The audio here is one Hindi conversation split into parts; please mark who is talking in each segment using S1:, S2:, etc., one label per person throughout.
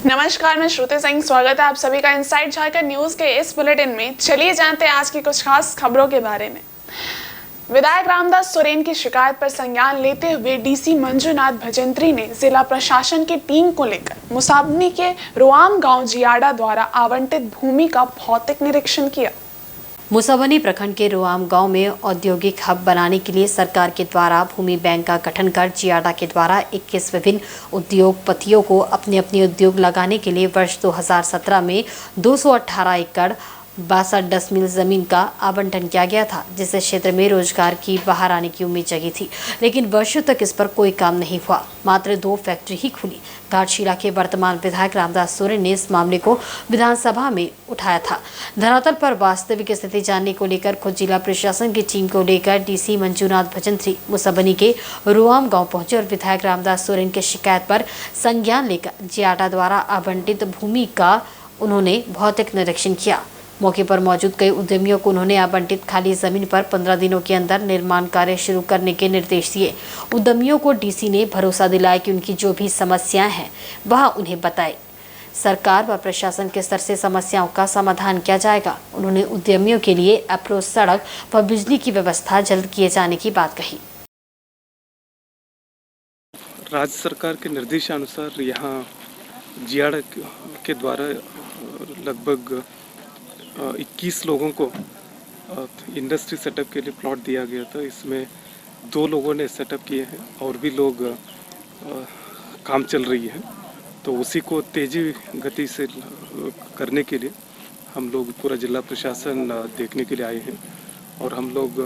S1: नमस्कार, मैं श्रुति सिंह। स्वागत है आप सभी का इनसाइड झारखंड न्यूज के इस बुलेटिन में। चलिए जानते हैं आज की कुछ खास खबरों के बारे में। विधायक रामदास सोरेन की शिकायत पर संज्ञान लेते हुए डीसी मंजूनाथ भजंत्री ने जिला प्रशासन की टीम को लेकर मुसाबनी के रुआम गांव जियाड़ा द्वारा आवंटित भूमि का भौतिक निरीक्षण किया।
S2: मुसाबनी प्रखंड के रुआम गांव में औद्योगिक हब बनाने के लिए सरकार के द्वारा भूमि बैंक का गठन कर जियाड़ा के द्वारा 21 विभिन्न उद्योगपतियों को अपने उद्योग लगाने के लिए वर्ष 2017 में 218 एकड़ 62 डिसमिल जमीन का आवंटन किया गया था, जिससे क्षेत्र में रोजगार की बाहर आने की उम्मीद जगी थी। लेकिन वर्षों तक इस पर कोई काम नहीं हुआ। मात्र 2 फैक्ट्री ही खुली। घाटशिला के वर्तमान विधायक रामदास सोरेन ने इस मामले को विधानसभा में उठाया था। धरातल पर वास्तविक स्थिति जानने को लेकर खुद जिला प्रशासन की टीम को लेकर डीसी मंजूनाथ भजंत्री मुसाबनी के रुआम गांव पहुंचे और विधायक रामदास सोरेन की शिकायत पर संज्ञान लेकर जियाड़ा द्वारा आवंटित भूमि का उन्होंने भौतिक निरीक्षण किया। मौके पर मौजूद कई उद्यमियों को उन्होंने आवंटित खाली जमीन पर 15 दिनों के अंदर निर्माण कार्य शुरू करने के निर्देश दिए। उद्यमियों को डीसी ने भरोसा दिलाया कि उनकी जो भी समस्याएं हैं वह उन्हें बताए। सरकार व प्रशासन के स्तर से समस्याओं का समाधान किया जाएगा। उन्होंने उद्यमियों के लिए अप्रोच सड़क व बिजली की व्यवस्था जल्द किए जाने की बात कही।
S3: राज्य सरकार के निर्देशानुसार यहाँ जियाड़ा के द्वारा लगभग 21 लोगों को इंडस्ट्री सेटअप के लिए प्लॉट दिया गया था। इसमें 2 लोगों ने सेटअप किए हैं और भी लोग काम चल रही है। तो उसी को तेजी गति से करने के लिए हम लोग पूरा जिला प्रशासन देखने के लिए आए हैं और हम लोग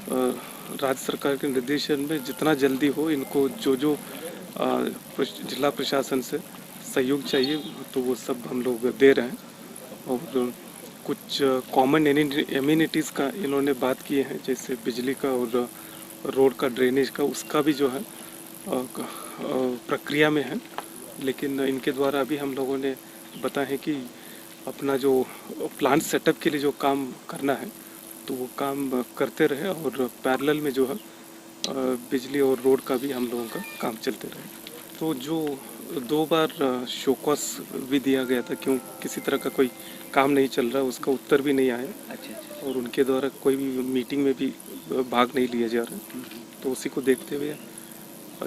S3: राज्य सरकार के निर्देशन में जितना जल्दी हो इनको जो जिला प्रशासन से सहयोग चाहिए तो वो सब हम लोग दे रहे हैं। और कुछ कॉमन एमिनिटीज़ का इन्होंने बात किए हैं, जैसे बिजली का और रोड का, ड्रेनेज का, उसका भी जो है प्रक्रिया में है। लेकिन इनके द्वारा अभी हम लोगों ने बताया है कि अपना जो प्लांट सेटअप के लिए जो काम करना है तो वो काम करते रहे और पैरेलल में जो है बिजली और रोड का भी हम लोगों का काम चलते रहे। तो जो 2 बार शोकॉस भी दिया गया था, क्यों किसी तरह का कोई काम नहीं चल रहा, उसका उत्तर भी नहीं आया। अच्छा। और उनके द्वारा कोई भी मीटिंग में भी भाग नहीं लिया जा रहा। तो उसी को देखते हुए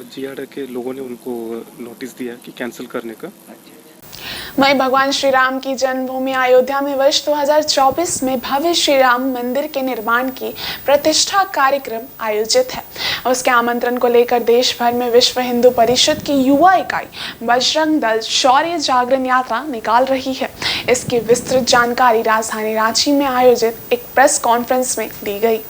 S3: जियाड़ा के लोगों ने उनको नोटिस दिया कि कैंसिल करने का।
S1: वहीं भगवान श्री राम की जन्मभूमि अयोध्या में वर्ष 2024 में भव्य श्री राम मंदिर के निर्माण की प्रतिष्ठा कार्यक्रम आयोजित है। उसके आमंत्रण को लेकर देश भर में विश्व हिंदू परिषद की युवा इकाई बजरंग दल शौर्य जागरण यात्रा निकाल रही है। इसकी विस्तृत जानकारी राजधानी रांची में आयोजित एक प्रेस कॉन्फ्रेंस में दी गई।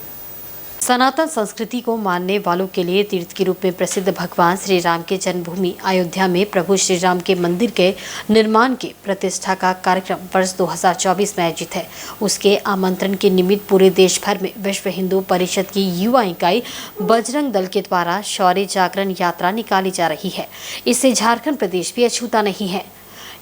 S2: सनातन संस्कृति को मानने वालों के लिए तीर्थ के रूप में प्रसिद्ध भगवान श्री राम के जन्मभूमि अयोध्या में प्रभु श्री राम के मंदिर के निर्माण के प्रतिष्ठा का कार्यक्रम वर्ष 2024 में आयोजित है। उसके आमंत्रण के निमित्त पूरे देश भर में विश्व हिंदू परिषद की युवा इकाई बजरंग दल के द्वारा शौर्य जागरण यात्रा निकाली जा रही है। इससे झारखंड प्रदेश भी अछूता नहीं है।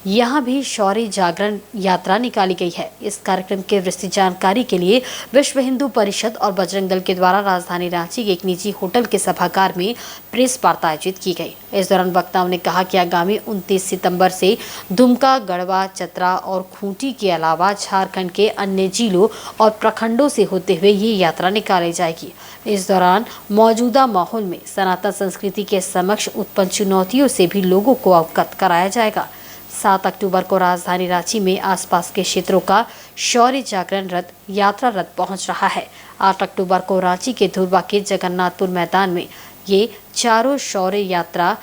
S2: यहाँ भी शौर्य जागरण यात्रा निकाली गई है। इस कार्यक्रम के विस्तृत जानकारी के लिए विश्व हिंदू परिषद और बजरंग दल के द्वारा राजधानी रांची के एक निजी होटल के सभागार में प्रेस वार्ता आयोजित की गई। इस दौरान वक्ताओं ने कहा कि आगामी 29 सितंबर से दुमका, गढ़वा, चतरा और खूंटी के अलावा झारखंड के अन्य जिलों और प्रखंडों से होते हुए ये यात्रा निकाली जाएगी। इस दौरान मौजूदा माहौल में सनातन संस्कृति के समक्ष उत्पन्न चुनौतियों से भी लोगों को अवगत कराया जाएगा। 7 अक्टूबर को राजधानी रांची में आसपास के क्षेत्रों का शौर्य जागरण रथ यात्रा रथ पहुंच रहा है। 8 अक्टूबर को रांची के धुर्वा के जगन्नाथपुर मैदान में ये चारों शौर्य यात्रा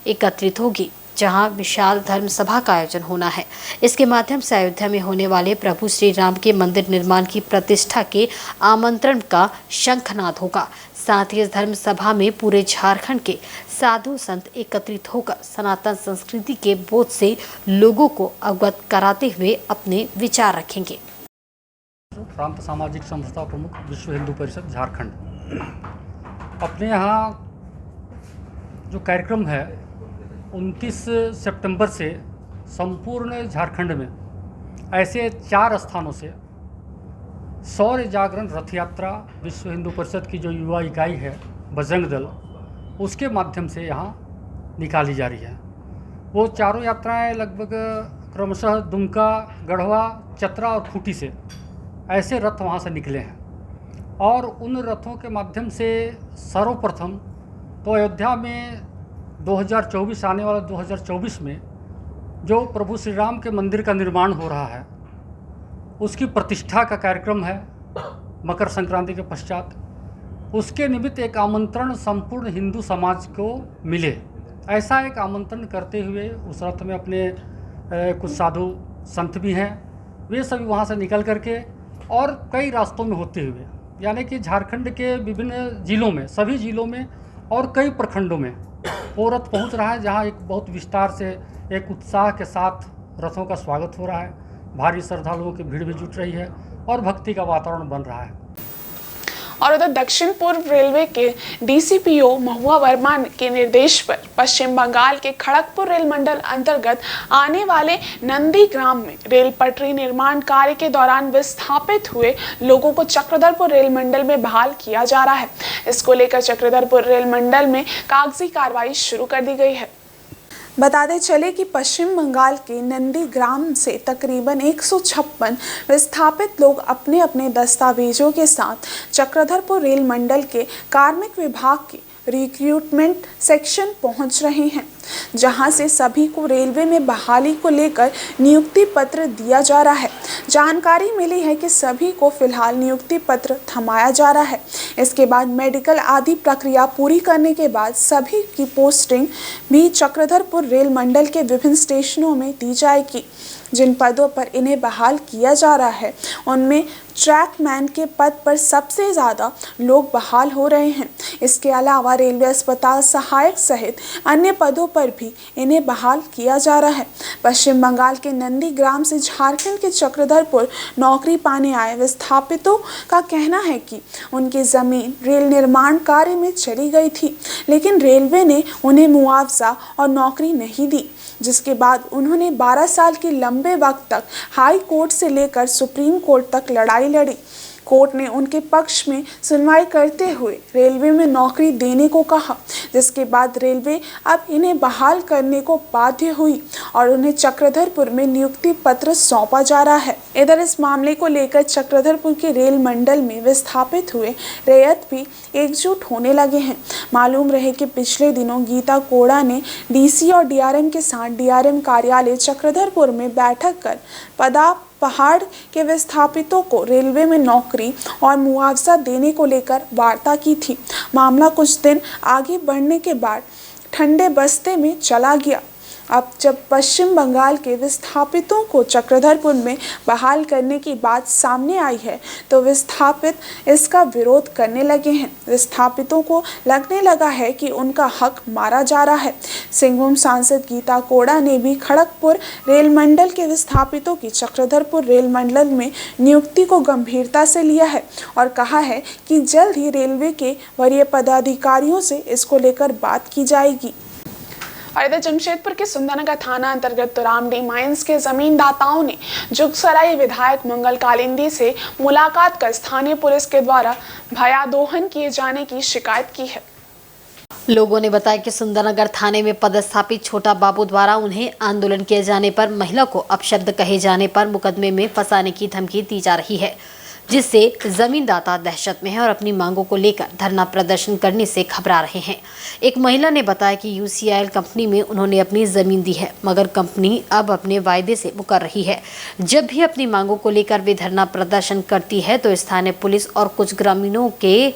S2: एकत्रित होगी, जहां विशाल धर्म सभा का आयोजन होना है। इसके माध्यम से अयोध्या में होने वाले प्रभु श्री राम के मंदिर निर्माण की प्रतिष्ठा के आमंत्रण का शंखनाद होगा। साथ ही इस धर्म सभा में पूरे झारखंड के साधु संत एकत्रित होकर सनातन संस्कृति के बोध से लोगों को अवगत कराते हुए अपने विचार रखेंगे।
S4: प्रांत सामाजिक संस्था प्रमुख विश्व हिंदू परिषद झारखंड। अपने यहाँ जो कार्यक्रम है 29 सितंबर से संपूर्ण झारखंड में ऐसे 4 स्थानों से शौर्य जागरण रथ यात्रा विश्व हिंदू परिषद की जो युवा इकाई है बजरंग दल, उसके माध्यम से यहाँ निकाली जा रही है। वो चारों यात्राएं लगभग क्रमशः दुमका, गढ़वा, चतरा और खूंटी से ऐसे रथ वहाँ से निकले हैं। और उन रथों के माध्यम से सर्वप्रथम तो अयोध्या में 2024 आने वाला 2024 में जो प्रभु श्री राम के मंदिर का निर्माण हो रहा है उसकी प्रतिष्ठा का कार्यक्रम है मकर संक्रांति के पश्चात। उसके निमित्त एक आमंत्रण संपूर्ण हिंदू समाज को मिले, ऐसा एक आमंत्रण करते हुए उस रथ में अपने कुछ साधु संत भी हैं, वे सभी वहाँ से निकल करके और कई रास्तों में होते हुए, यानी कि झारखंड के विभिन्न जिलों में, सभी जिलों में और कई प्रखंडों में वो रथ पहुँच रहा है, जहाँ एक बहुत विस्तार से एक उत्साह के साथ रथों का स्वागत हो रहा है। भारी श्रद्धालुओं की भीड़ भी जुट रही है और भक्ति का वातावरण बन रहा है।
S1: और उधर दक्षिण पूर्व रेलवे के डीसीपीओ महुआ वर्मा के निर्देश पर पश्चिम बंगाल के खड़गपुर रेल मंडल अंतर्गत आने वाले नंदीग्राम में रेल पटरी निर्माण कार्य के दौरान विस्थापित हुए लोगों को चक्रधरपुर रेल मंडल में बहाल किया जा रहा है। इसको लेकर चक्रधरपुर रेल मंडल में कागजी कार्रवाई शुरू कर दी गई है। बताते चले कि पश्चिम बंगाल के नंदीग्राम से तकरीबन 156 विस्थापित लोग अपने अपने दस्तावेजों के साथ चक्रधरपुर रेल मंडल के कार्मिक विभाग के रिक्रूटमेंट सेक्शन पहुंच रहे हैं, जहां से सभी को रेलवे में बहाली को लेकर नियुक्ति पत्र दिया जा रहा है। जानकारी मिली है कि सभी को फिलहाल नियुक्ति पत्र थमाया जा रहा है। इसके बाद मेडिकल आदि प्रक्रिया पूरी करने के बाद सभी की पोस्टिंग भी चक्रधरपुर रेल मंडल के विभिन्न स्टेशनों में दी जाएगी। जिन पदों पर इन्हें बहाल किया जा रहा है उनमें ट्रैकमैन के पद पर सबसे ज़्यादा लोग बहाल हो रहे हैं। इसके अलावा रेलवे अस्पताल सहायक सहित अन्य पदों पर भी इन्हें बहाल किया जा रहा है। पश्चिम बंगाल के नंदीग्राम से झारखंड के चक्रधरपुर नौकरी पाने आए विस्थापितों का कहना है कि उनकी ज़मीन रेल निर्माण कार्य में चली गई थी, लेकिन रेलवे ने उन्हें मुआवजा और नौकरी नहीं दी, जिसके बाद उन्होंने 12 साल के लंबे वक्त तक हाई कोर्ट से लेकर सुप्रीम कोर्ट तक लड़ाई लड़ी। कोर्ट ने उनके पक्ष में सुनवाई करते हुए रेलवे में नौकरी देने को कहा, जिसके बाद रेलवे अब इन्हें बहाल करने को बाध्य हुई और उन्हें चक्रधरपुर में नियुक्ति पत्र सौंपा जा रहा है। इधर इस मामले को लेकर चक्रधरपुर के रेल मंडल में विस्थापित हुए रैयत भी एकजुट होने लगे हैं। मालूम रहे कि पिछले दिनों गीता कोड़ा ने डीसी और डीआरएम के साथ डीआरएम कार्यालय चक्रधरपुर में बैठक कर पहाड़ के विस्थापितों को रेलवे में नौकरी और मुआवजा देने को लेकर वार्ता की थी। मामला कुछ दिन आगे बढ़ने के बाद ठंडे बस्ते में चला गया। अब जब पश्चिम बंगाल के विस्थापितों को चक्रधरपुर में बहाल करने की बात सामने आई है तो विस्थापित इसका विरोध करने लगे हैं। विस्थापितों को लगने लगा है कि उनका हक मारा जा रहा है। सिंहभूम सांसद गीता कोड़ा ने भी खड़गपुर रेल मंडल के विस्थापितों की चक्रधरपुर रेल मंडल में नियुक्ति को गंभीरता से लिया है और कहा है कि जल्द ही रेलवे के वरीय पदाधिकारियों से इसको लेकर बात की जाएगी। और इधर जमशेदपुर के सुंदरनगर थाना अंतर्गत तुरामडी माइंस के जमीनदाताओं ने जुगसराय विधायक मंगल कालिंदी से मुलाकात कर स्थानीय पुलिस के द्वारा भयादोहन किए जाने की शिकायत की है।
S2: लोगों ने बताया कि सुंदरनगर थाने में पदस्थापित छोटा बाबू द्वारा उन्हें आंदोलन किए जाने पर महिला को अपशब्द कहे जाने पर मुकदमे में फंसाने की धमकी दी जा रही है, जिससे जमींदाता दहशत में है और अपनी मांगों को लेकर धरना प्रदर्शन करने से घबरा रहे हैं। एक महिला ने बताया कि यूसीआईएल कंपनी में उन्होंने अपनी ज़मीन दी है, मगर कंपनी अब अपने वायदे से मुकर रही है। जब भी अपनी मांगों को लेकर वे धरना प्रदर्शन करती है तो स्थानीय पुलिस और कुछ ग्रामीणों के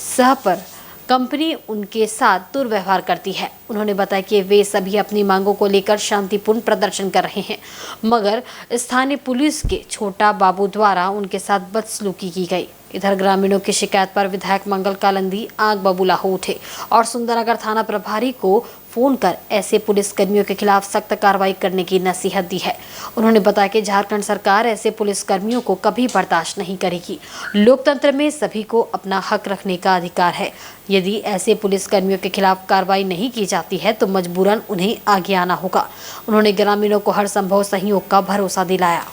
S2: सह पर कंपनी उनके साथ दुर्व्यवहार करती है। उन्होंने बताया कि वे सभी अपनी मांगों को लेकर शांतिपूर्ण प्रदर्शन कर रहे हैं, मगर स्थानीय पुलिस के छोटा बाबू द्वारा उनके साथ बदसलूकी की गई। इधर ग्रामीणों की शिकायत पर विधायक मंगल कालिंदी आग बबूला हो उठे और सुंदरनगर थाना प्रभारी को फोन कर ऐसे पुलिसकर्मियों के खिलाफ सख्त कार्रवाई करने की नसीहत दी है। उन्होंने बताया कि झारखंड सरकार ऐसे पुलिसकर्मियों को कभी बर्दाश्त नहीं करेगी। लोकतंत्र में सभी को अपना हक रखने का अधिकार है। यदि ऐसे पुलिसकर्मियों के खिलाफ कार्रवाई नहीं की जाती है तो मजबूरन उन्हें आगे आना होगा। उन्होंने ग्रामीणों को हर संभव सहयोग का भरोसा दिलाया।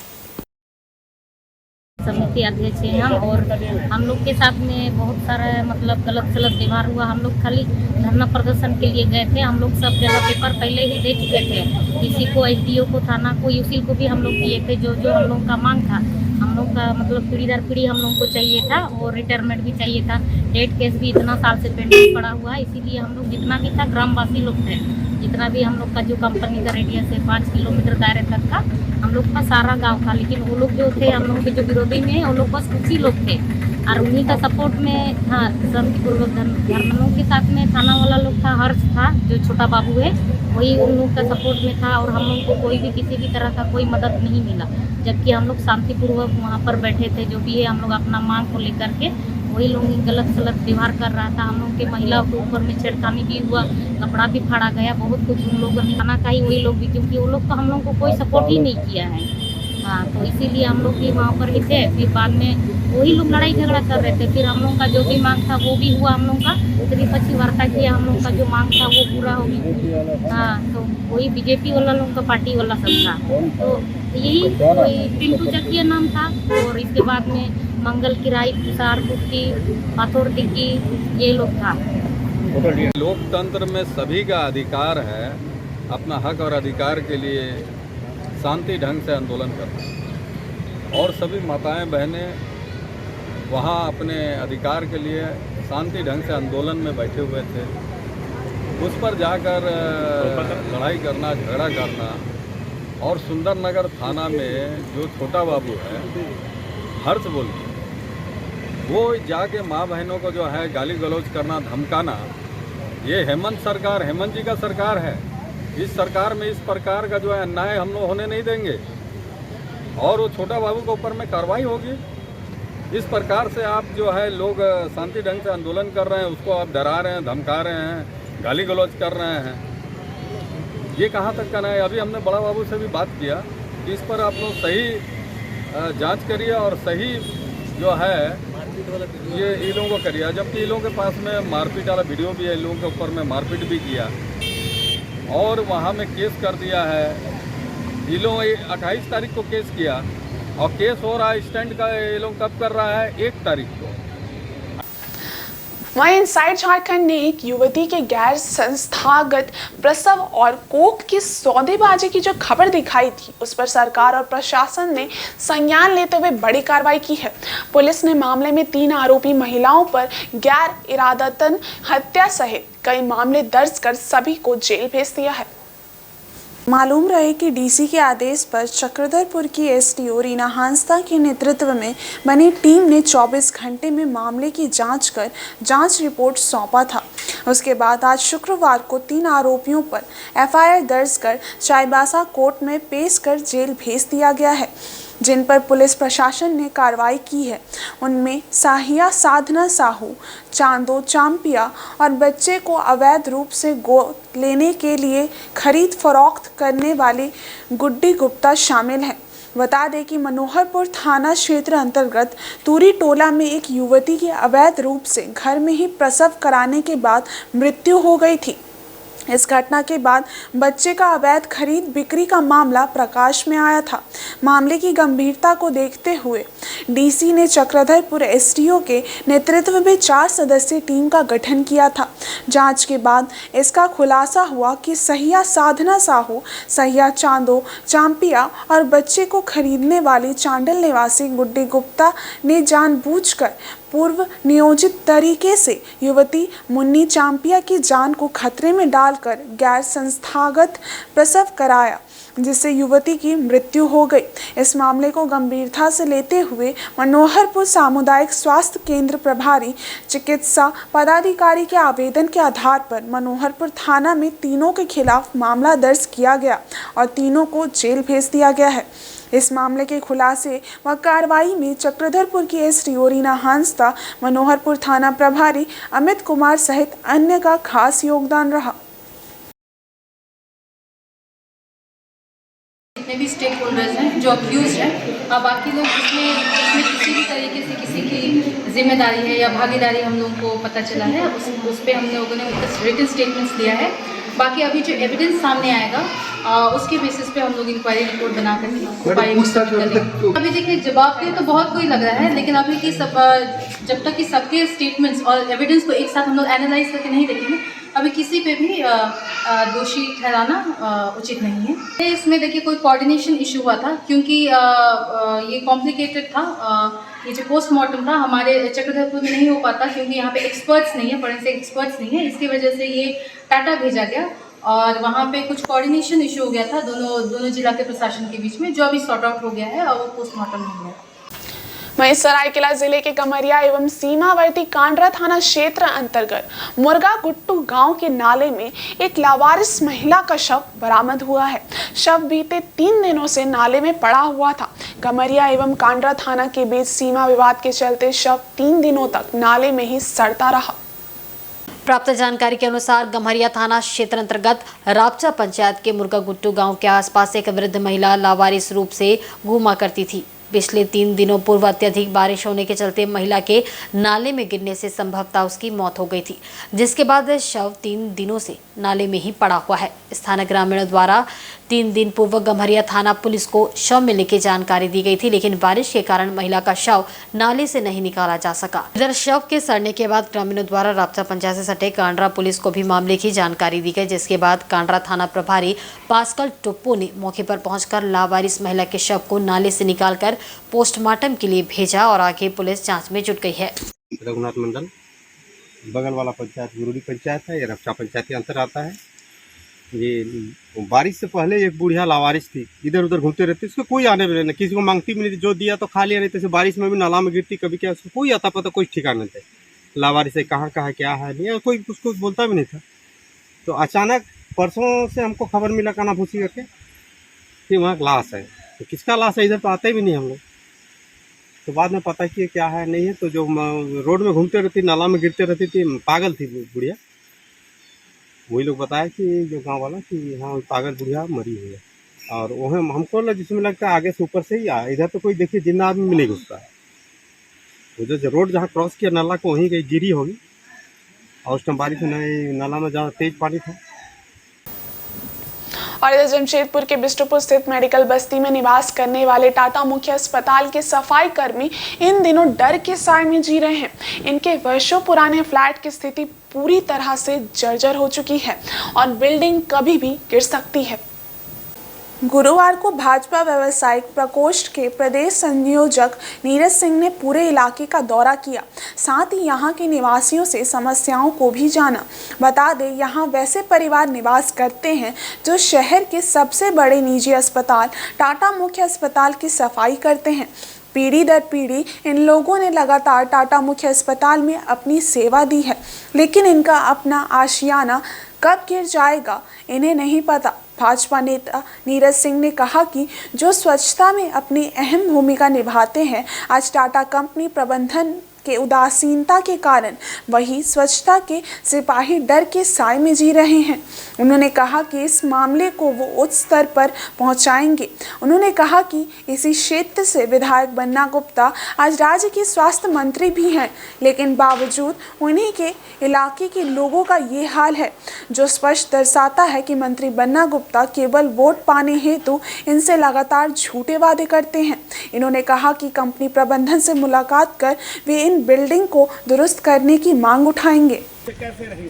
S5: समिति अध्यक्ष हैं हम, और हम लोग के साथ में बहुत सारा मतलब गलत सलत व्यवहार हुआ। हम लोग खाली धरना प्रदर्शन के लिए गए थे। हम लोग सब जगह पेपर पहले ही दे चुके थे, डीसी को, एसडीओ को, थाना को, यूसील को भी हम लोग दिए थे। जो जो हम लोग का मांग था, हम लोग का मतलब पीढ़ी दर पीढ़ी हम लोग को चाहिए था, और रिटायरमेंट भी चाहिए था। डेट केस भी इतना साल से पेंडिंग पड़ा हुआ है, इसीलिए हम लोग जितना भी था, ग्रामवासी लोग थे, जितना भी हम लोग का जो कंपनी का रेडियस है 5 किलोमीटर दायरे तक का, हम लोग का सारा गांव था। लेकिन वो लोग जो थे, हम लोग के जो विरोधी में, वो लोग बस कुछ ही लोग थे, और उन्हीं का सपोर्ट में था। शांतिपूर्वक धर्मों के साथ में थाना वाला लोग था, हर्ष था जो छोटा बाबू है, वही उन लोग का सपोर्ट में था, और हम लोग को कोई भी किसी भी तरह का कोई मदद नहीं मिला। जबकि हम लोग शांतिपूर्वक वहाँ पर बैठे थे। जो भी है, हम लोग अपना मांग को लेकर के, वही लोग गलत सलत व्यवहार कर रहा था। हम लोग के महिलाओं के ऊपर में छेड़खानी भी हुआ, कपड़ा भी फाड़ा गया, बहुत कुछ उन लोगों ने खाना खाई, वही लोग भी, क्योंकि वो लोग तो हम लोग को कोई सपोर्ट ही नहीं किया है। हाँ, तो इसीलिए हम लोग भी वहाँ पर ही थे। फिर बाद में वही लोग लड़ाई झगड़ा कर रहे थे। फिर हम लोग का जो भी मांग था वो भी हुआ, हम लोग का त्रिपक्षीय वार्ता किया, हम लोग का जो मांग था वो पूरा हो गया। हाँ, तो वही बीजेपी वाला लोग का पार्टी वाला सब था। तो यही कोई पिंटू चकिया नाम था, और इसके बाद में मंगल किराई, तुषार कुट्टी, पाथोर टिक्की, ये लोग था।
S6: लोकतंत्र में सभी का अधिकार है अपना हक और अधिकार के लिए शांति ढंग से आंदोलन करना, और सभी माताएं बहनें वहाँ अपने अधिकार के लिए शांति ढंग से आंदोलन में बैठे हुए थे। उस पर जाकर लड़ाई करना, झगड़ा करना, और सुंदरनगर थाना में जो छोटा बाबू है, हर्ष बोलिए, वो जाके माँ बहनों को जो है गाली गलौज करना, धमकाना, ये हेमंत सरकार, हेमंत जी का सरकार है। इस सरकार में इस प्रकार का जो है अन्याय हम लोग होने नहीं देंगे, और वो छोटा बाबू के ऊपर में कार्रवाई होगी। इस प्रकार से आप जो है लोग शांति ढंग से आंदोलन कर रहे हैं, उसको आप डरा रहे हैं, धमका रहे हैं, गाली गलौज कर रहे हैं, ये कहाँ तक का न्याय। अभी हमने बड़ा बाबू से भी बात किया कि इस पर आप लोग सही जांच करिए, और सही जो है ये इन लोगों को करिए। जबकि इन लोगों के पास में मारपीट वाला वीडियो भी है, इन लोगों के ऊपर में मारपीट भी किया, और वहाँ में केस कर दिया है। ये लोग 28 तारीख को केस किया, और केस हो रहा है स्टैंड का, ये लोग कब कर रहा है, 1 तारीख को।
S1: वहीं इनसाइड झारखंड ने एक युवती के गैर संस्थागत प्रसव और कोख की सौदेबाजी की जो खबर दिखाई थी, उस पर सरकार और प्रशासन ने संज्ञान लेते हुए बड़ी कार्रवाई की है। पुलिस ने मामले में 3 आरोपी महिलाओं पर गैर इरादतन हत्या सहित कई मामले दर्ज कर सभी को जेल भेज दिया है। मालूम रहे कि डीसी के आदेश पर चक्रधरपुर की एसडीओ रीना हांसदा के नेतृत्व में बनी टीम ने 24 घंटे में मामले की जांच कर जांच रिपोर्ट सौंपा था। उसके बाद आज शुक्रवार को 3 आरोपियों पर एफआईआर दर्ज कर चाईबासा कोर्ट में पेश कर जेल भेज दिया गया है, जिन पर पुलिस प्रशासन ने कार्रवाई की है। उनमें साहिया साधना साहू, चांदो चांपिया और बच्चे को अवैध रूप से गोद लेने के लिए खरीद फरोख्त करने वाली गुड्डी गुप्ता शामिल हैं। बता दें कि मनोहरपुर थाना क्षेत्र अंतर्गत तूरी टोला में एक युवती की अवैध रूप से घर में ही प्रसव कराने के बाद मृत्यु हो गई थी। इस घटना के बाद बच्चे का अवैध खरीद बिक्री का मामला प्रकाश में आया था। मामले की गंभीरता को देखते हुए डीसी ने चक्रधरपुर एसडीओ के नेतृत्व में 4 सदस्यीय टीम का गठन किया था। जांच के बाद इसका खुलासा हुआ कि सहिया साधना साहू, सहिया चांदो चांपिया और बच्चे को खरीदने वाली चांडल निवासी गुड्डी गुप्ता ने जानबूझकर पूर्व नियोजित तरीके से युवती मुन्नी चांपिया की जान को खतरे में डालकर गैर संस्थागत प्रसव कराया, जिससे युवती की मृत्यु हो गई। इस मामले को गंभीरता से लेते हुए मनोहरपुर सामुदायिक स्वास्थ्य केंद्र प्रभारी चिकित्सा पदाधिकारी के आवेदन के आधार पर मनोहरपुर थाना में तीनों के खिलाफ मामला दर्ज किया गया और तीनों को जेल भेज दिया गया है। इस मामले के खुलासे व कार्रवाई में चक्रधरपुर की एसडीओ रीना हांसदा, मनोहरपुर थाना प्रभारी अमित कुमार सहित अन्य का खास योगदान रहा।
S7: जितने भी स्टेक होल्डर्स हैं जो अक्यूज हैं, और बाकी लोग इसमें किसी भी तरीके से किसी की जिम्मेदारी है या भागीदारी हम लोगों को पता चला है, उस पर हम लोगों ने रिटन स्टेटमेंट्स दिया है। बाकी अभी जो एविडेंस सामने आएगा उसके बेसिस पे हम लोग इंक्वायरी रिपोर्ट बना करके अभी देखिए जवाब के तो बहुत कोई लग रहा है, लेकिन अभी की सब जब तक कि सबके स्टेटमेंट्स और एविडेंस को एक साथ हम लोग एनालाइज करके नहीं देखेंगे, अभी किसी पे भी दोषी ठहराना उचित नहीं है। इसमें देखिए कोई कोऑर्डिनेशन इशू हुआ था, क्योंकि ये कॉम्प्लिकेटेड था। ये जो पोस्टमार्टम था हमारे चक्रधरपुर में नहीं हो पाता, क्योंकि यहाँ पे एक्सपर्ट्स नहीं है, फोरेंसिक एक्सपर्ट्स नहीं है। इसकी वजह से ये टाटा भेजा गया और वहाँ पे कुछ कोऑर्डिनेशन इशू हो गया था दोनों जिला के प्रशासन के बीच में, जो अभी सॉर्ट आउट हो गया है और वो पोस्टमार्टम नहीं हुआ।
S1: वहीं सरायकेला जिले के कमरिया एवं सीमावर्ती कांड्रा थाना क्षेत्र अंतर्गत मुर्गा गुट्टू गांव के नाले में एक लावारिस महिला का शव बरामद हुआ है। शव बीते 3 दिनों से नाले में पड़ा हुआ था। कमरिया एवं कांड्रा थाना के बीच सीमा विवाद के चलते शव 3 दिनों तक नाले में ही सड़ता रहा।
S2: प्राप्त जानकारी के अनुसार गम्हरिया थाना क्षेत्र अंतर्गत रापचा पंचायत के मुर्गा गुट्टू गांव के आसपास एक वृद्ध महिला लावारिस रूप से घूमा करती थी। पिछले 3 दिनों पूर्व अत्यधिक बारिश होने के चलते महिला के नाले में गिरने से संभवतः उसकी मौत हो गई थी, जिसके बाद शव 3 दिनों से नाले में ही पड़ा हुआ है। स्थानीय ग्रामीणों द्वारा 3 दिन पूर्व गम्हरिया थाना पुलिस को शव मिलने की जानकारी दी गई थी, लेकिन बारिश के कारण महिला का शव नाले से नहीं निकाला जा सका। इधर शव के सड़ने के बाद ग्रामीणों द्वारा रापचा पंचायत से सटे कांड्रा पुलिस को भी मामले की जानकारी दी गई, जिसके बाद कांड्रा थाना प्रभारी पास्कल टुप्पो ने मौके पर पहुंचकर लावारिस महिला के शव को नाले से निकालकर पोस्टमार्टम के लिए भेजा और आगे पुलिस जांच में जुट गई है।
S8: रघुनाथ मंडल बगल वाला पंचायत गुरुड़ी पंचायत है, ये रक्षा पंचायत के अंतर आता है। ये बारिश से पहले एक बुढ़िया लावारिस थी, इधर उधर घूमते रहती, उसको कोई आने में नहीं, किसी को मांगती भी नहीं, जो दिया तो खा लिया, नहीं तो बारिश में भी नाला में गिरती कभी क्या, उसको कोई आता पता कोई ठिकाना नहीं था। लावारिस है कहाँ का है क्या है नहीं, कोई उसको बोलता भी नहीं था। तो अचानक परसों से हमको खबर मिला काना भूसी करके कि वहाँ लाश है। तो किसका लाश है इधर तो आते भी नहीं हम लोग। तो बाद में पता किया क्या है नहीं है, तो जो रोड में घूमते रहती, नाला में गिरते रहती थी, पागल थी बुढ़िया। वही लोग बताया कि जो गांव वाला कि हाँ पागल बुढ़िया मरी हुई है। और वह हमको जिसमें लगता है आगे से ऊपर से ही आया, इधर तो कोई देखिए जिंदा आदमी मिल नहीं घुसता है। वो जो रोड जहाँ क्रॉस किया नाला को वहीं गई गिरी होगी, और उस टाइम बारिश में नाला में ज़्यादा तेज पानी था।
S1: और इधर जमशेदपुर के बिष्टुपुर स्थित मेडिकल बस्ती में निवास करने वाले टाटा मुख्य अस्पताल के सफाई कर्मी इन दिनों डर के साए में जी रहे हैं। इनके वर्षों पुराने फ्लैट की स्थिति पूरी तरह से जर्जर हो चुकी है और बिल्डिंग कभी भी गिर सकती है। गुरुवार को भाजपा व्यावसायिक प्रकोष्ठ के प्रदेश संयोजक नीरज सिंह ने पूरे इलाके का दौरा किया, साथ ही यहां के निवासियों से समस्याओं को भी जाना। बता दें, यहां वैसे परिवार निवास करते हैं जो शहर के सबसे बड़े निजी अस्पताल टाटा मुख्य अस्पताल की सफाई करते हैं। पीढ़ी दर पीढ़ी इन लोगों ने लगातार टाटा मुख्य अस्पताल में अपनी सेवा दी है, लेकिन इनका अपना आशियाना कब गिर जाएगा इन्हें नहीं पता। भाजपा नेता नीरज सिंह ने कहा कि जो स्वच्छता में अपनी अहम भूमिका निभाते हैं, आज टाटा कंपनी प्रबंधन के उदासीनता के कारण वही स्वच्छता के सिपाही डर के साए में जी रहे हैं। उन्होंने कहा कि इस मामले को वो उच्च स्तर पर पहुंचाएंगे। उन्होंने कहा कि इसी क्षेत्र से विधायक बन्ना गुप्ता आज राज्य के स्वास्थ्य मंत्री भी हैं, लेकिन बावजूद उन्हीं के इलाके के लोगों का ये हाल है, जो स्पष्ट दर्शाता है कि मंत्री बन्ना गुप्ता केवल वोट पाने हेतु इनसे लगातार झूठे वादे करते हैं। इन्होंने कहा कि कंपनी प्रबंधन से मुलाकात कर वे इन बिल्डिंग को दुरुस्त करने की मांग उठाएंगे।
S9: कैसे रहेंगे,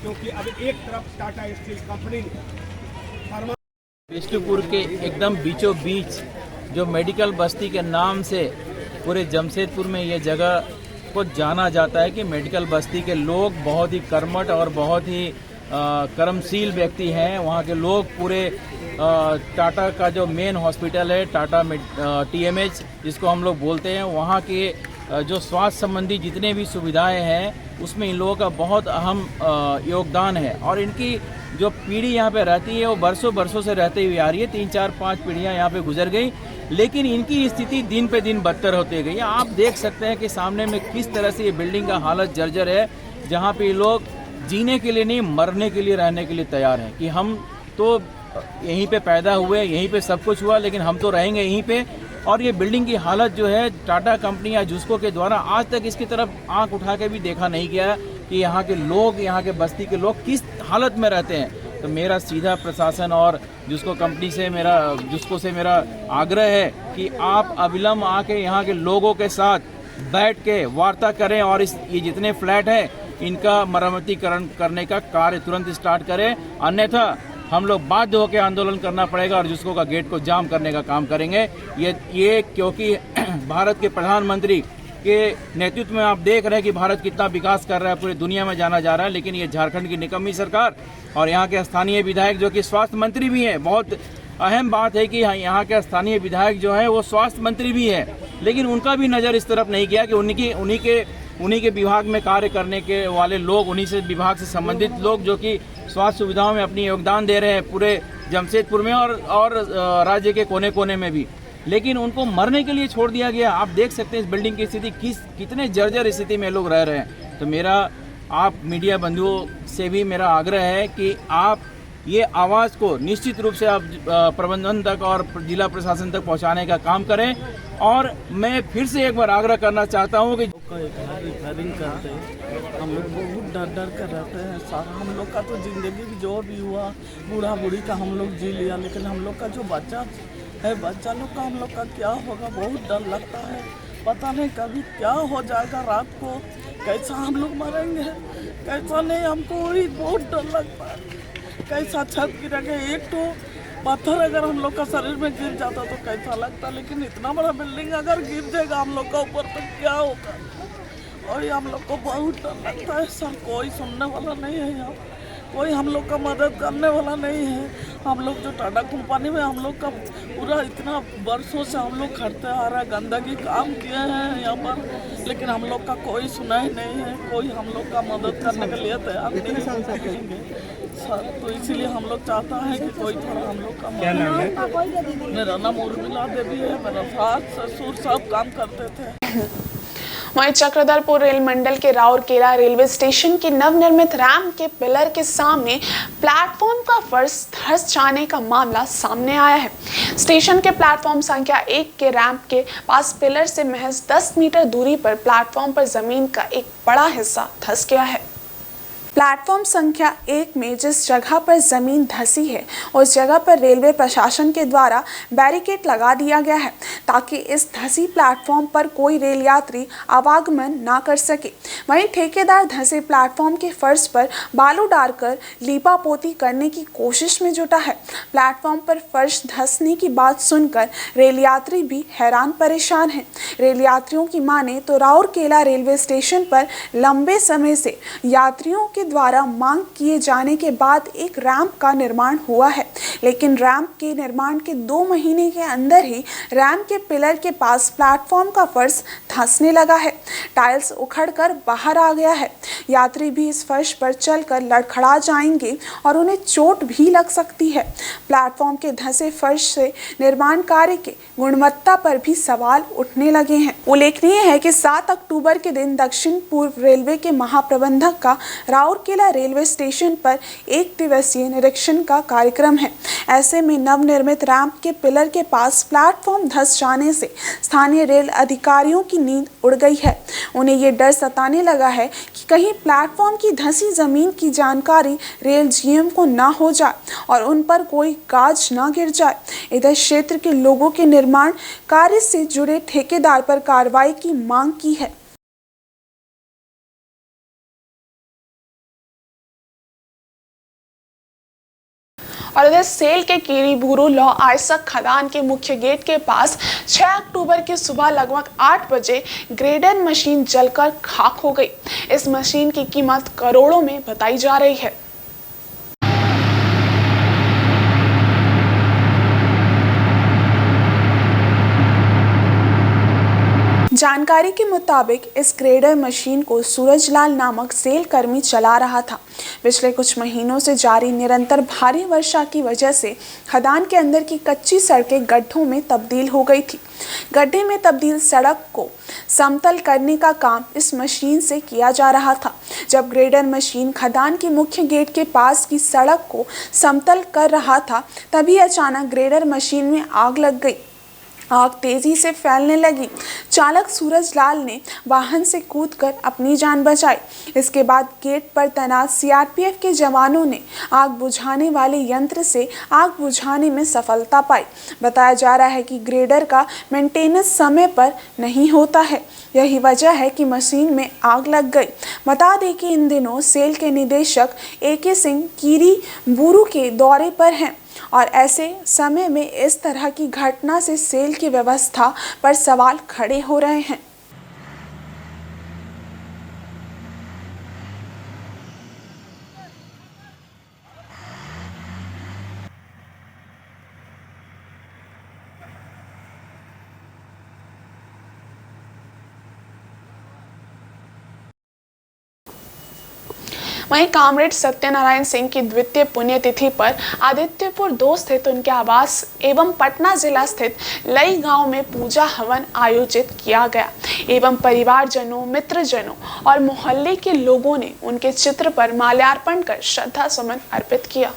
S9: क्योंकि अब एक तरफ टाटा स्टील कंपनी
S10: बिष्टुपुर के एकदम बीचों बीच जो मेडिकल बस्ती के नाम से पूरे जमशेदपुर में ये जगह को जाना जाता है कि मेडिकल बस्ती के लोग बहुत ही कर्मठ और बहुत ही कर्मशील व्यक्ति हैं। वहाँ के लोग पूरे टाटा का जो मेन हॉस्पिटल है टाटा TMH जिसको हम लोग बोलते हैं, वहाँ के जो स्वास्थ्य संबंधी जितने भी सुविधाएं हैं उसमें इन लोगों का बहुत अहम योगदान है। और इनकी जो पीढ़ी यहाँ पे रहती है वो बरसों से रहते हुए आ रही है। 3, 4, 5 पीढ़ियाँ यहाँ पे गुजर गई, लेकिन इनकी स्थिति दिन पे दिन बदतर होती गई। आप देख सकते हैं कि सामने में किस तरह से ये बिल्डिंग का हालत जर्जर है, जहाँ पे लोग जीने के लिए नहीं मरने के लिए रहने के लिए तैयार हैं कि हम तो यहीं पे पैदा हुए, यहीं पे सब कुछ हुआ, लेकिन हम तो रहेंगे यहीं पे। और ये बिल्डिंग की हालत जो है टाटा कंपनी या जुस्को के द्वारा आज तक इसकी तरफ आंख उठा के भी देखा नहीं गया कि यहाँ के लोग, यहाँ के बस्ती के लोग किस हालत में रहते हैं। तो मेरा सीधा प्रशासन और जिसको से मेरा आग्रह है कि आप अविलंब आके यहाँ के लोगों के साथ बैठ के वार्ता करें और ये जितने फ्लैट हैं इनका मरम्मतीकरण करने का कार्य तुरंत स्टार्ट करें, अन्यथा हम लोग बाध्य होकर आंदोलन करना पड़ेगा और जिसको का गेट को जाम करने का काम करेंगे। ये क्योंकि भारत के प्रधानमंत्री के नेतृत्व में आप देख रहे हैं कि भारत कितना विकास कर रहा है, पूरी दुनिया में जाना जा रहा है, लेकिन ये झारखंड की निकम्मी सरकार और यहाँ के स्थानीय विधायक जो कि स्वास्थ्य मंत्री भी हैं, बहुत अहम बात है कि यहाँ के स्थानीय विधायक जो है वो स्वास्थ्य मंत्री भी है, लेकिन उनका भी नज़र इस तरफ नहीं गया कि उन्हीं के विभाग में कार्य करने के वाले लोग, उन्हीं से विभाग से संबंधित लोग जो कि स्वास्थ्य सुविधाओं में अपनी योगदान दे रहे हैं पूरे जमशेदपुर में और राज्य के कोने कोने में भी, लेकिन उनको मरने के लिए छोड़ दिया गया। आप देख सकते हैं इस बिल्डिंग की स्थिति कितने जर्जर स्थिति में लोग रह रहे हैं। तो मेरा आप मीडिया बंधुओं से भी मेरा आग्रह है कि आप ये आवाज़ को निश्चित रूप से आप प्रबंधन तक और जिला प्रशासन तक पहुंचाने का काम करें। और मैं फिर से एक बार आग्रह करना चाहता हूं कि
S11: रिपेयरिंग करते हैं, हम लोग बहुत डर कर रहते हैं। सारा हम लोग का तो ज़िंदगी भी जो भी हुआ, बूढ़ा बूढ़ी का हम लोग जी लिया, लेकिन हम लोग का जो बच्चा लोग का हम लोग का क्या होगा, बहुत डर लगता है। पता नहीं कभी क्या हो जाएगा, रात को कैसा हम लोग मरेंगे, कैसा नहीं, हमको वही बहुत डर लगता है। कैसा छत गिरेगा, एक तो पत्थर अगर हम लोग का शरीर में गिर जाता तो कैसा लगता, लेकिन इतना बड़ा बिल्डिंग अगर गिर जाएगा हम लोग का ऊपर तो क्या होगा। और ये हम लोग को बहुत डर लगता है सर, कोई सुनने वाला नहीं है यहाँ, कोई हम लोग का मदद करने वाला नहीं है। हम लोग जो टाटा कंपनी में हम लोग का पूरा इतना वर्षों से हम लोग खड़ते आ रहा है, गंदगी काम किए हैं यहाँ पर, लेकिन हम लोग का कोई सुनाई नहीं है, कोई हम लोग का मदद करने के लिए तैयार नहीं है सर। तो इसीलिए हम लोग चाहता है कि कोई थोड़ा हम लोग का मदद। मेरा नाम उर्मिला देवी है, मेरा सास ससुर सब काम करते थे।
S1: वहीं चक्रधरपुर रेल मंडल के राउरकेला रेलवे स्टेशन की नवनिर्मित रैम्प के पिलर के सामने प्लेटफॉर्म का फर्श धंस जाने का मामला सामने आया है। स्टेशन के प्लेटफॉर्म संख्या 1 के रैम्प के पास पिलर से महज 10 मीटर दूरी पर प्लेटफॉर्म पर जमीन का एक बड़ा हिस्सा धंस गया है। प्लेटफॉर्म संख्या 1 में जिस जगह पर ज़मीन धंसी है उस जगह पर रेलवे प्रशासन के द्वारा बैरिकेड लगा दिया गया है ताकि इस धंसी प्लेटफॉर्म पर कोई रेल यात्री आवागमन ना कर सके। वहीं ठेकेदार धंसे प्लेटफॉर्म के फर्श पर बालू डालकर लीपा पोती करने की कोशिश में जुटा है। प्लेटफॉर्म पर फर्श धंसने की बात सुनकर रेल यात्री भी हैरान परेशान हैं। रेल यात्रियों की माने तो राउरकेला रेलवे स्टेशन पर लंबे समय से यात्रियों के द्वारा मांग किए जाने के बाद एक रैंप का निर्माण हुआ है, लेकिन रैंप के निर्माण के 2 महीने के अंदर ही रैंप के पिलर के पास प्लेटफॉर्म का फर्श धंसने लगा है। टाइल्स उखड़कर बाहर आ गया है। यात्री भी इस फर्श पर चलकर लड़खड़ा जाएंगे और उन्हें चोट भी लग सकती है। प्लेटफॉर्म के धंसे फर्श से निर्माण कार्य के गुणवत्ता पर भी सवाल उठने लगे हैं। उल्लेखनीय है कि 7 अक्टूबर के दिन दक्षिण पूर्व रेलवे के महाप्रबंधक का राउरकेला रेलवे स्टेशन पर 1 दिवसीय निरीक्षण का कार्यक्रम है। ऐसे में नवनिर्मित रैंप के पिलर के पास प्लेटफॉर्म धंस जाने से स्थानीय रेल अधिकारियों की नींद उड़ गई है। उन्हें ये डर सताने लगा है कि कहीं प्लेटफॉर्म की धंसी जमीन की जानकारी रेल जीएम को ना हो जाए और उन पर कोई गाज ना गिर जाए। इधर क्षेत्र के लोगों के निर्माण कार्य से जुड़े ठेकेदार पर कार्रवाई की मांग की है। और इधर सेल के कीरीबुरु लॉ आयसक खदान के मुख्य गेट के पास 6 अक्टूबर की सुबह लगभग 8 बजे ग्रेडर मशीन जलकर खाक हो गई। इस मशीन की कीमत करोड़ों में बताई जा रही है। जानकारी के मुताबिक इस ग्रेडर मशीन को सूरजलाल नामक सेल कर्मी चला रहा था। पिछले कुछ महीनों से जारी निरंतर भारी वर्षा की वजह से खदान के अंदर की कच्ची सड़कें गड्ढों में तब्दील हो गई थी। गड्ढे में तब्दील सड़क को समतल करने का काम इस मशीन से किया जा रहा था। जब ग्रेडर मशीन खदान के मुख्य गेट के पास की सड़क को समतल कर रहा था, तभी अचानक ग्रेडर मशीन में आग लग गई। आग तेजी से फैलने लगी। चालक सूरज लाल ने वाहन से कूदकर अपनी जान बचाई। इसके बाद गेट पर तैनात सीआरपीएफ के जवानों ने आग बुझाने वाले यंत्र से आग बुझाने में सफलता पाई। बताया जा रहा है कि ग्रेडर का मेंटेनेंस समय पर नहीं होता है, यही वजह है कि मशीन में आग लग गई। बता दें कि इन दिनों सेल के निदेशक AK सिंह कीरी बुरू के दौरे पर हैं और ऐसे समय में इस तरह की घटना से सेल की व्यवस्था पर सवाल खड़े हो रहे हैं। वहीं कामरेड सत्यनारायण सिंह की द्वितीय पुण्यतिथि पर आदित्यपुर 2 स्थित उनके आवास एवं पटना जिला स्थित लई गांव में पूजा हवन आयोजित किया गया एवं परिवारजनों, मित्रजनों और मोहल्ले के लोगों ने उनके चित्र पर माल्यार्पण कर श्रद्धा सुमन अर्पित किया।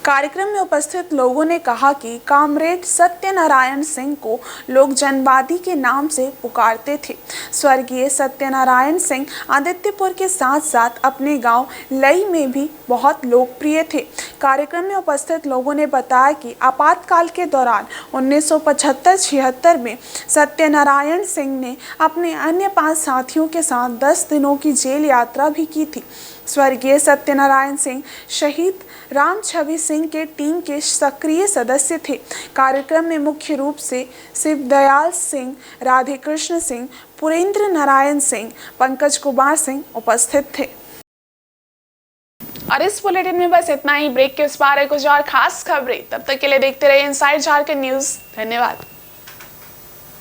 S1: कार्यक्रम में उपस्थित लोगों ने कहा कि कामरेड सत्यनारायण सिंह को लोग जनवादी के नाम से पुकारते थे। स्वर्गीय सत्यनारायण सिंह आदित्यपुर के साथ साथ अपने गांव लई में भी बहुत लोकप्रिय थे। कार्यक्रम में उपस्थित लोगों ने बताया कि आपातकाल के दौरान 1975-76 में सत्यनारायण सिंह ने अपने अन्य 5 साथियों के साथ 10 दिनों की जेल यात्रा भी की थी। स्वर्गीय सत्यनारायण सिंह शहीद राम छवि सिंह के टीम के सक्रिय सदस्य थे। कार्यक्रम में मुख्य रूप से शिवदयाल सिंह, राधेकृष्ण सिंह, पुरेंद्र नारायण सिंह, पंकज कुमार सिंह उपस्थित थे। और इस बुलेटिन में बस इतना ही। ब्रेक के उस पार है कुछ और खास खबरें, तब तक के लिए देखते रहिए इनसाइड झारखंड न्यूज़। धन्यवाद।